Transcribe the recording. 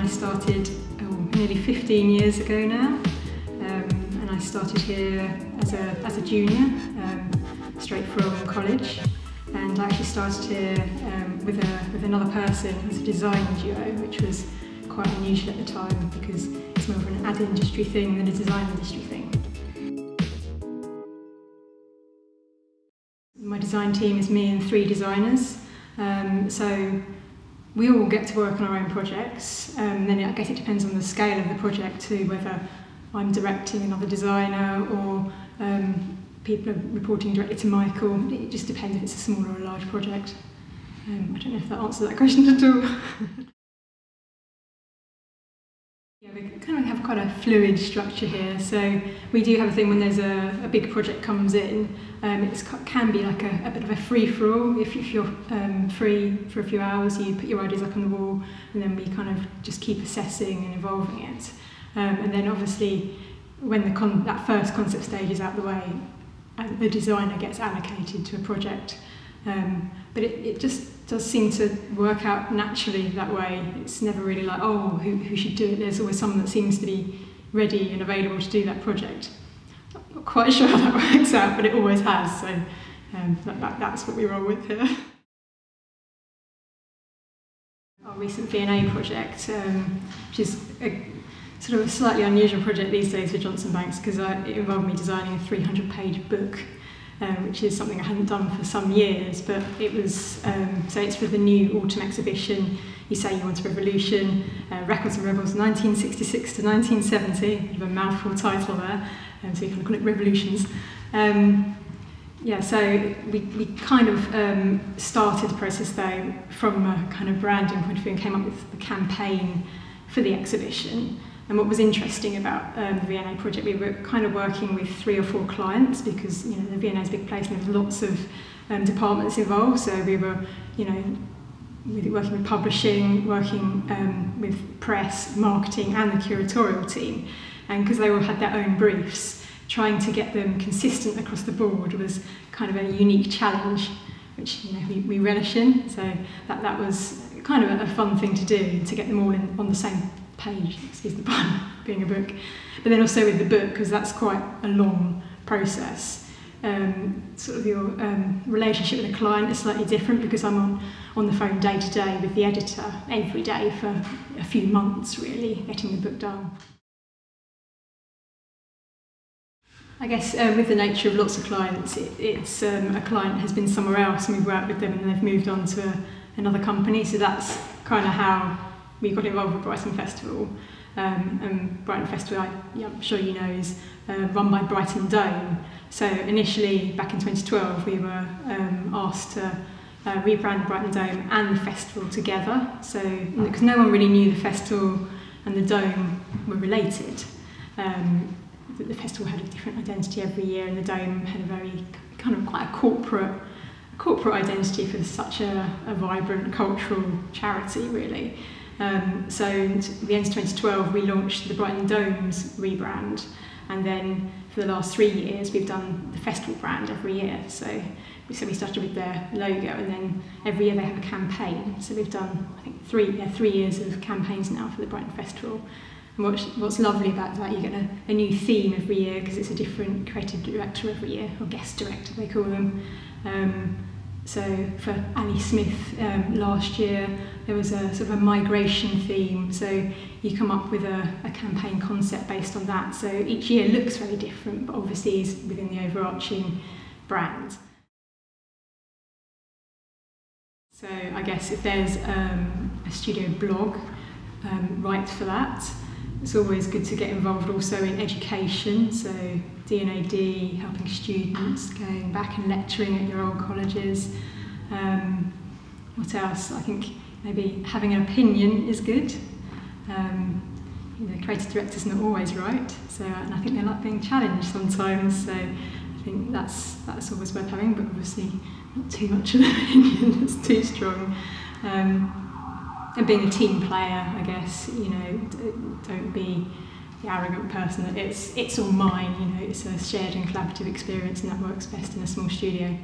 I started nearly 15 years ago now, and I started here as a junior, straight from college, and I actually started here with another person as a design duo, which was quite unusual at the time because it's more of an ad industry thing than a design industry thing. My design team is me and 3 designers, so we all get to work on our own projects. Then I guess it depends on the scale of the project too, whether I'm directing another designer or people are reporting directly to Michael. It just depends if it's a small or a large project. I don't know if that answers that question at all. Yeah, we kind of have quite a fluid structure here. So we do have a thing when there's a big project comes in, it can be like a bit of a free-for-all. If you're free for a few hours, you put your ideas up on the wall, and then we kind of just keep assessing and evolving it. And then obviously, when that first concept stage is out the way, the designer gets allocated to a project. But it just does seem to work out naturally that way. It's never really like, oh, who should do it? There's always someone that seems to be ready and available to do that project. I'm not quite sure how that works out, but it always has, so that's what we roll with here. Our recent V&A project, which is a sort of a slightly unusual project these days for Johnson Banks, because it involved me designing a 300-page book, which is something I hadn't done for some years, but it was, so it's for the new autumn exhibition, You Say You Want a Revolution, Records and Rebels 1966 to 1970, bit of a mouthful title there, so you kind of call it Revolutions. Yeah, so we kind of started the process though from a kind of branding point of view and came up with the campaign for the exhibition. And what was interesting about the V&A project, we were kind of working with 3 or 4 clients because the V&A is a big place and there's lots of departments involved. So we were, working with publishing, working with press, marketing, and the curatorial team. And because they all had their own briefs, trying to get them consistent across the board was kind of a unique challenge, which we relish in. So that was kind of a fun thing to do, to get them all on the same page, excuse the pun, being a book. But then also with the book, because that's quite a long process, sort of your relationship with the client is slightly different because I'm on the phone day to day with the editor every day for a few months really, getting the book done. I guess with the nature of lots of clients, it's a client has been somewhere else and we've worked with them and they've moved on to another company, so that's kind of how we got involved with Brighton Festival. And Brighton Festival, I'm sure you know, is run by Brighton Dome. So initially, back in 2012, we were asked to rebrand Brighton Dome and the festival together. So, because no one really knew the festival and the Dome were related. The festival had a different identity every year, and the Dome had a very kind of quite a corporate identity for such a vibrant cultural charity, really. So at the end of 2012 we launched the Brighton Dome's rebrand, and then for the last 3 years we've done the festival brand every year. So we started with their logo, and then every year they have a campaign. So we've done, I think, 3 years of campaigns now for the Brighton Festival. And what's lovely about that, you get a new theme every year because it's a different creative director every year, or guest director they call them. So for Ali Smith last year, there was a sort of a migration theme. So you come up with a campaign concept based on that. So each year looks very different, but obviously is within the overarching brand. So I guess if there's a studio blog, write for that. It's always good to get involved also in education, so D&AD, helping students, going back and lecturing at your old colleges. What else? I think maybe having an opinion is good. Creative director's not always right, so and I think they like being challenged sometimes. So I think that's always worth having, but obviously not too much of an opinion that's too strong. And being a team player, I guess, don't be the arrogant person that it's all mine, it's a shared and collaborative experience, and that works best in a small studio.